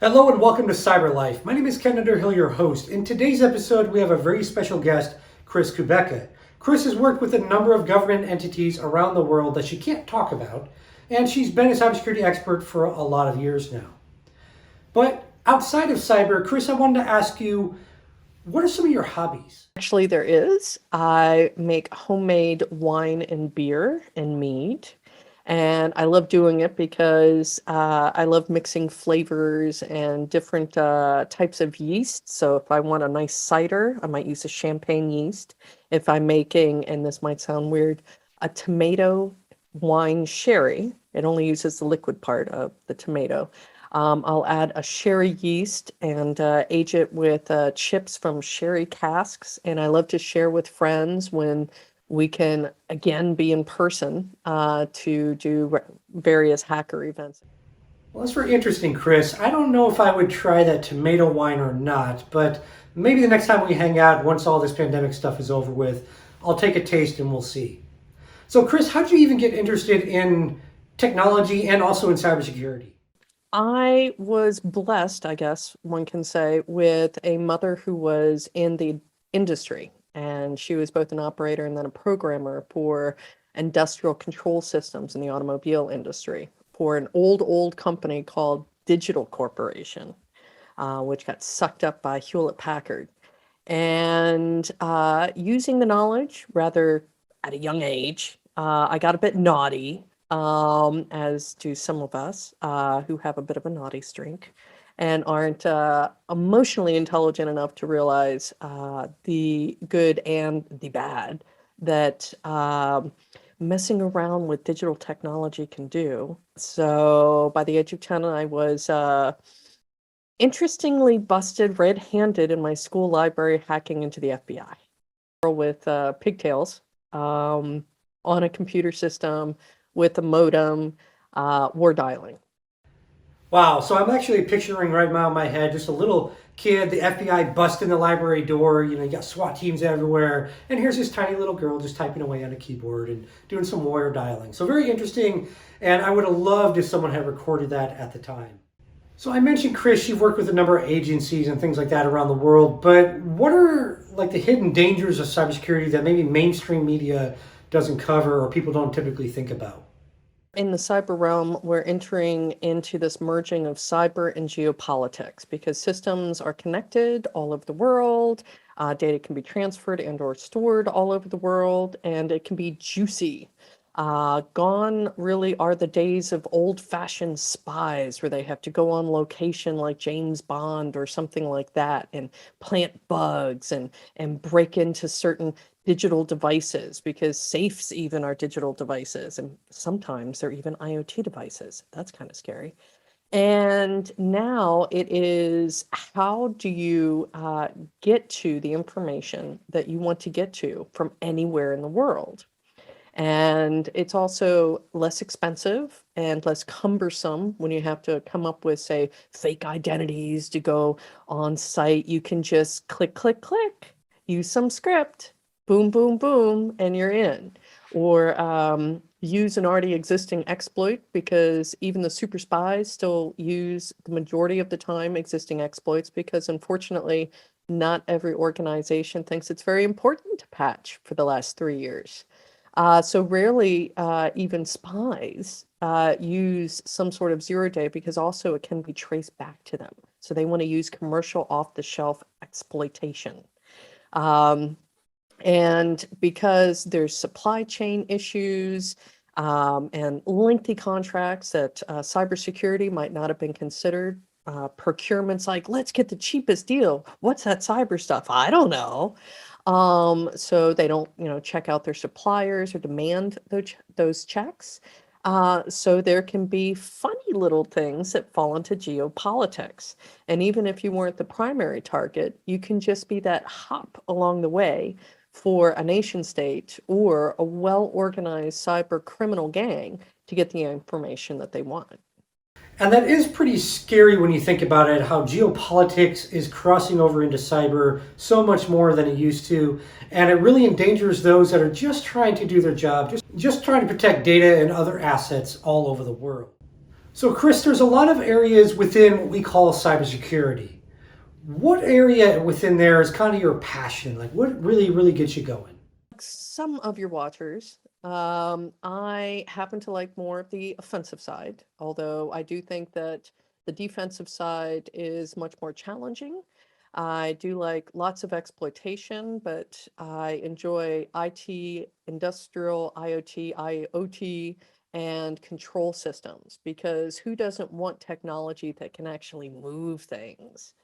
Hello and welcome to Cyber Life. My name is Ken Underhill, your host. In today's episode, we have a very special guest, Chris Kubecka. Chris has worked with a number of government entities around the world that she can't talk about, and she's been a cybersecurity expert for a lot of years now. But outside of cyber, Chris, I wanted to ask you, what are some of your hobbies? Actually, there is. I make homemade wine and beer and mead. And I love doing it because I love mixing flavors and different types of yeast. So if I want a nice cider, I might use a champagne yeast. If I'm making, and this might sound weird, a tomato wine sherry, it only uses the liquid part of the tomato. I'll add a sherry yeast and age it with chips from sherry casks. And I love to share with friends when we can, again, be in person to do various hacker events. Well, that's very interesting, Chris. I don't know if I would try that tomato wine or not, but maybe the next time we hang out, once all this pandemic stuff is over with, I'll take a taste and we'll see. So, Chris, how did you even get interested in technology and also in cybersecurity? I was blessed, I guess one can say, with a mother who was in the industry. And she was both an operator and then a programmer for industrial control systems in the automobile industry for an old company called Digital Corporation, which got sucked up by Hewlett Packard. And using the knowledge rather at a young age, I got a bit naughty, as do some of us who have a bit of a naughty streak and aren't emotionally intelligent enough to realize the good and the bad that messing around with digital technology can do. So by the age of 10, I was interestingly busted red-handed in my school library hacking into the FBI with pigtails on a computer system with a modem, war dialing. Wow, so I'm actually picturing right now in my head just a little kid, the FBI busting the library door, you got SWAT teams everywhere, and here's this tiny little girl just typing away on a keyboard and doing some wire dialing. So very interesting, and I would have loved if someone had recorded that at the time. So I mentioned, Chris, you've worked with a number of agencies and things like that around the world, but what are like the hidden dangers of cybersecurity that maybe mainstream media doesn't cover or people don't typically think about? In the cyber realm, we're entering into this merging of cyber and geopolitics because systems are connected all over the world. Data can be transferred and or stored all over the world, and it can be juicy. Gone really are the days of old-fashioned spies where they have to go on location like James Bond or something like that and plant bugs and break into certain digital devices, because safes even are digital devices, and sometimes they're even IoT devices. That's kind of scary. And now it is, how do you get to the information that you want to get to from anywhere in the world? And it's also less expensive and less cumbersome when you have to come up with, say, fake identities to go on site. You can just click, click, click, use some script, boom, boom, boom, and you're in. Or use an already existing exploit, because even the super spies still use the majority of the time existing exploits, because unfortunately, not every organization thinks it's very important to patch for the last 3 years. So rarely even spies use some sort of zero day, because also it can be traced back to them. So they want to use commercial off-the-shelf exploitation. And because there's supply chain issues and lengthy contracts that cybersecurity might not have been considered, procurement's like, let's get the cheapest deal. What's that cyber stuff? I don't know. So they don't, check out their suppliers or demand those checks. So there can be funny little things that fall into geopolitics. And even if you weren't the primary target, you can just be that hop along the way for a nation state or a well-organized cyber criminal gang to get the information that they want. And that is pretty scary when you think about it, how geopolitics is crossing over into cyber so much more than it used to. And it really endangers those that are just trying to do their job, just trying to protect data and other assets all over the world. So, Chris, there's a lot of areas within what we call cybersecurity. What area within there is kind of your passion? Like, what really gets you going? Some of your watchers, I happen to like more of the offensive side, although I do think that the defensive side is much more challenging. I do like lots of exploitation, but I enjoy IT, industrial, IoT, IoT, and control systems because who doesn't want technology that can actually move things?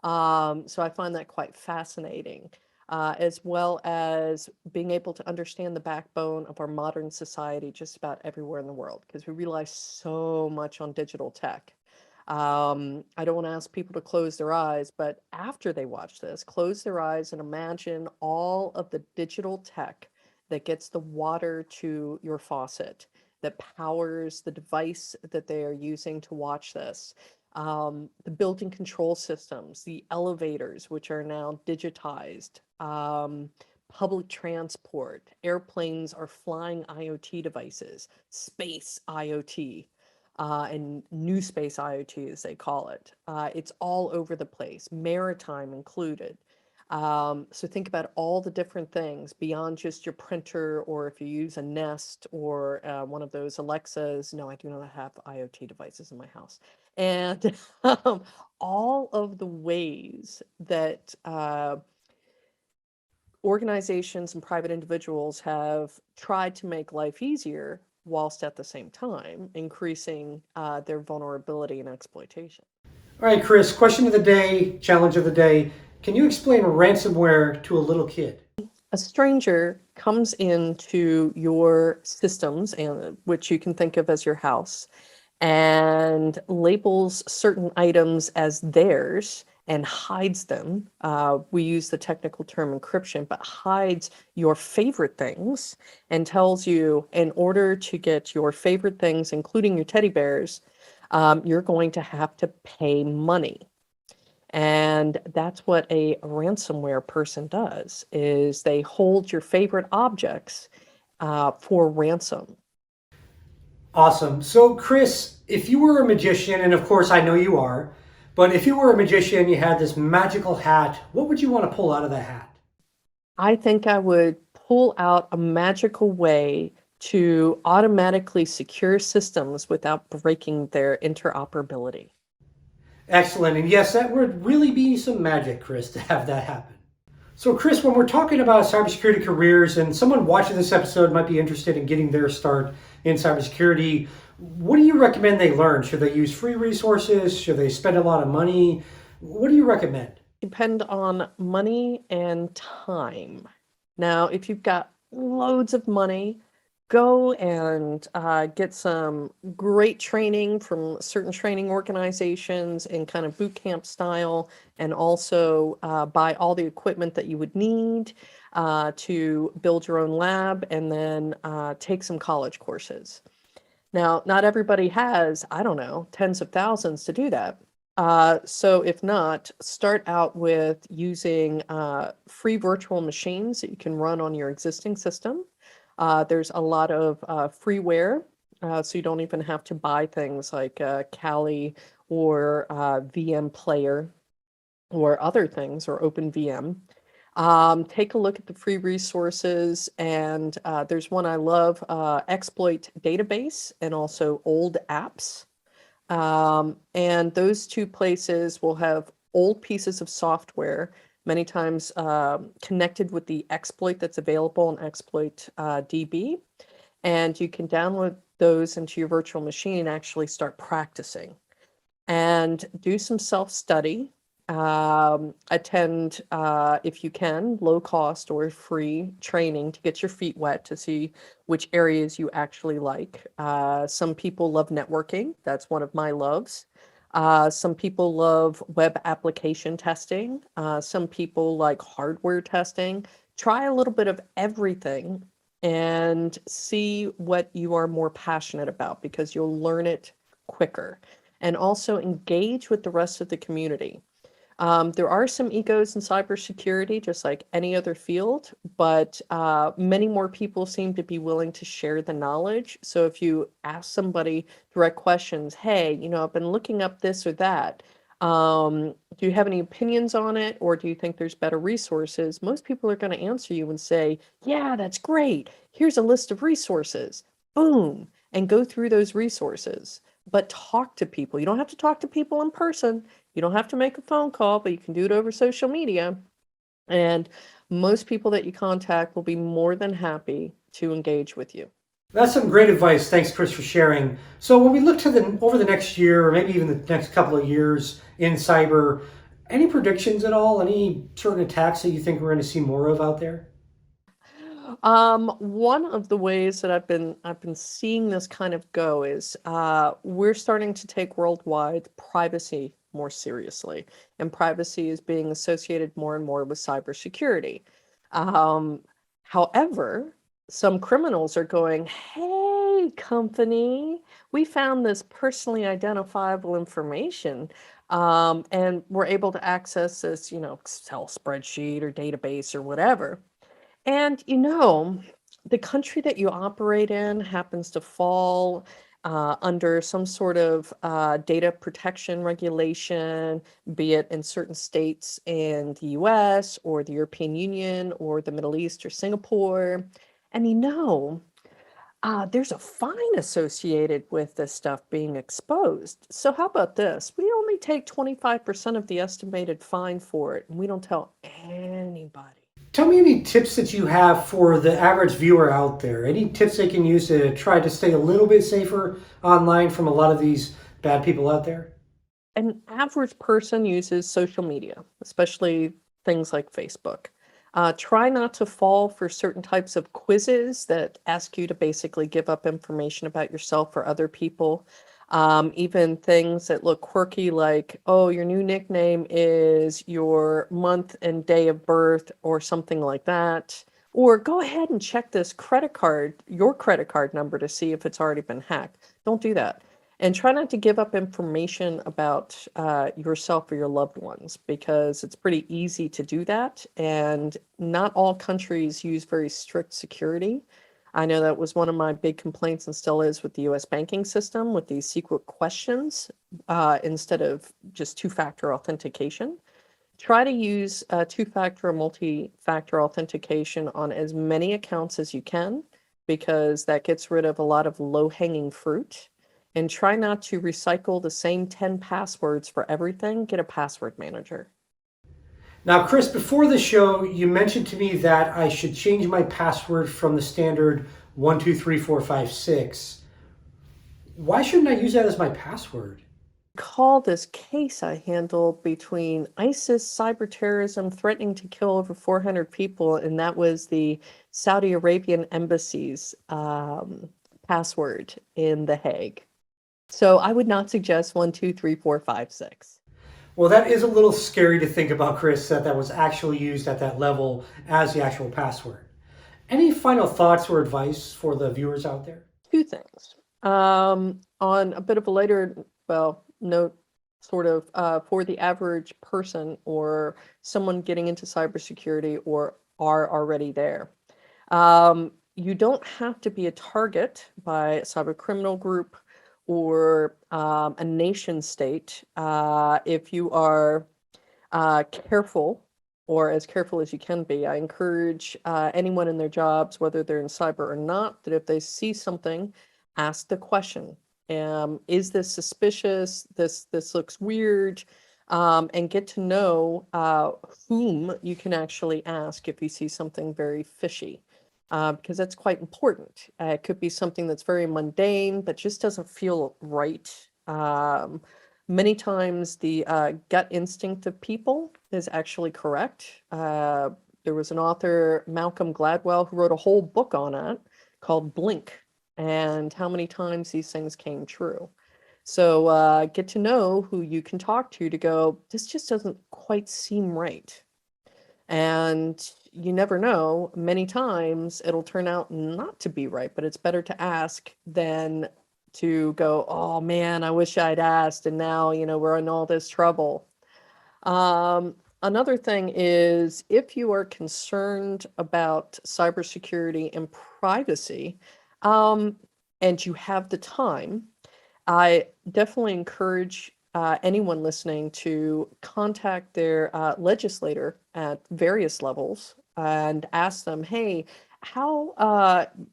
So I find that quite fascinating, as well as being able to understand the backbone of our modern society just about everywhere in the world, because we rely so much on digital tech. I don't want to ask people to close their eyes, but after they watch this, close their eyes and imagine all of the digital tech that gets the water to your faucet, that powers the device that they are using to watch this, the building control systems, the elevators, which are now digitized, public transport, airplanes are flying IoT devices, space IoT, and new space IoT, as they call it. It's all over the place, maritime included. So think about all the different things beyond just your printer, or if you use a Nest or one of those Alexas. No, I do not have IoT devices in my house. And all of the ways that organizations and private individuals have tried to make life easier whilst at the same time increasing their vulnerability and exploitation. All right, Chris, question of the day, challenge of the day. Can you explain ransomware to a little kid? A stranger comes into your systems, and which you can think of as your house, and labels certain items as theirs and hides them. We use the technical term encryption, but hides your favorite things and tells you in order to get your favorite things, including your teddy bears, you're going to have to pay money. And that's what a ransomware person does, is they hold your favorite objects for ransom. Awesome. So, Chris, if you were a magician, and of course I know you are, but if you were a magician, you had this magical hat, what would you want to pull out of the hat? I think I would pull out a magical way to automatically secure systems without breaking their interoperability. Excellent. And yes, that would really be some magic, Chris, to have that happen. So, Chris, when we're talking about cybersecurity careers and someone watching this episode might be interested in getting their start in cybersecurity, what do you recommend they learn? Should they use free resources? Should they spend a lot of money? What do you recommend? Depend on money and time. Now, if you've got loads of money, go and get some great training from certain training organizations in kind of boot camp style, and also buy all the equipment that you would need to build your own lab, and then take some college courses. Now, not everybody has, I don't know, tens of thousands to do that. So if not, start out with using free virtual machines that you can run on your existing system. There's a lot of freeware, so you don't even have to buy things like Kali or VM Player or other things, or OpenVM. Take a look at the free resources, and there's one I love, Exploit Database, and also Old Apps. And those two places will have old pieces of software, many times connected with the exploit that's available in Exploit DB. And you can download those into your virtual machine and actually start practicing and do some self-study. Attend, if you can, low cost or free training to get your feet wet to see which areas you actually like. Some people love networking. That's one of my loves. Some people love web application testing. Some people like hardware testing. Try a little bit of everything and see what you are more passionate about, because you'll learn it quicker. And also engage with the rest of the community. There are some egos in cybersecurity, just like any other field, but many more people seem to be willing to share the knowledge. So if you ask somebody direct questions, hey, I've been looking up this or that. Do you have any opinions on it, or do you think there's better resources? Most people are going to answer you and say, yeah, that's great. Here's a list of resources. Boom, and go through those resources. But talk to people. You don't have to talk to people in person. You don't have to make a phone call, but you can do it over social media. And most people that you contact will be more than happy to engage with you. That's some great advice. Thanks, Chris, for sharing. So when we look to the over the next year, or maybe even the next couple of years in cyber, any predictions at all? Any certain attacks that you think we're going to see more of out there? One of the ways that I've been seeing this kind of go is we're starting to take worldwide privacy more seriously, and privacy is being associated more and more with cybersecurity. Um, However, some criminals are going, "Hey, company, we found this personally identifiable information." And we're able to access this, Excel spreadsheet or database or whatever. And the country that you operate in happens to fall under some sort of data protection regulation, be it in certain states in the US or the European Union or the Middle East or Singapore. And there's a fine associated with this stuff being exposed. So, how about this? We only take 25% of the estimated fine for it, and we don't tell anybody. Tell me any tips that you have for the average viewer out there. Any tips they can use to try to stay a little bit safer online from a lot of these bad people out there? An average person uses social media, especially things like Facebook. Try not to fall for certain types of quizzes that ask you to basically give up information about yourself or other people. Even things that look quirky, like, oh, your new nickname is your month and day of birth, or something like that. Or go ahead and check this your credit card number to see if it's already been hacked. Don't do that. And try not to give up information about yourself or your loved ones, because it's pretty easy to do that. And not all countries use very strict security. I know that was one of my big complaints, and still is, with the US banking system with these secret questions instead of just two-factor authentication. Try to use two-factor or multi-factor authentication on as many accounts as you can, because that gets rid of a lot of low-hanging fruit. And try not to recycle the same 10 passwords for everything. Get a password manager. Now, Chris, before the show, you mentioned to me that I should change my password from the standard 123456. Why shouldn't I use that as my password? Call this case I handled between ISIS cyber terrorism threatening to kill over 400 people, and that was the Saudi Arabian embassy's password in The Hague. So I would not suggest 123456. Well, that is a little scary to think about, Chris, that that was actually used at that level as the actual password. Any final thoughts or advice for the viewers out there? Two things. On a bit of a later, well, note, sort of for the average person or someone getting into cybersecurity or are already there. You don't have to be a target by a cyber criminal group or a nation state if you are careful, or as careful as you can be. I encourage anyone in their jobs, whether they're in cyber or not, that if they see something, ask the question. Is this suspicious? This looks weird. And get to know whom you can actually ask if you see something very fishy. Because that's quite important. It could be something that's very mundane that just doesn't feel right. Many times the gut instinct of people is actually correct. There was an author, Malcolm Gladwell, who wrote a whole book on it called Blink, and how many times these things came true. So get to know who you can talk to go, this just doesn't quite seem right. And you never know, many times it'll turn out not to be right, but it's better to ask than to go, oh man, I wish I'd asked, and now, we're in all this trouble. Another thing is if you are concerned about cybersecurity and privacy, um, and you have the time, I definitely encourage anyone listening to contact their legislator at various levels and ask them, hey, how,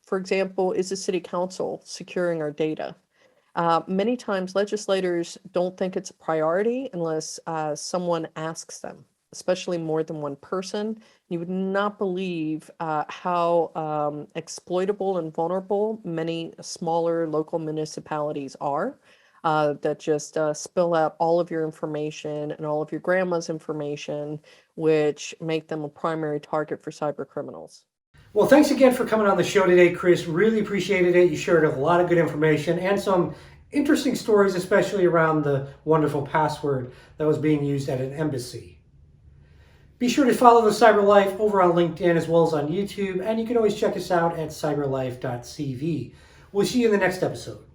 for example, is the city council securing our data? Many times legislators don't think it's a priority unless someone asks them, especially more than one person. You would not believe how exploitable and vulnerable many smaller local municipalities are that just spill out all of your information and all of your grandma's information, which make them a primary target for cyber criminals. Well, thanks again for coming on the show today, Chris. Really appreciated it. You shared a lot of good information and some interesting stories, especially around the wonderful password that was being used at an embassy. Be sure to follow the Cyber Life over on LinkedIn as well as on YouTube, and you can always check us out at cyberlife.cv. We'll see you in the next episode.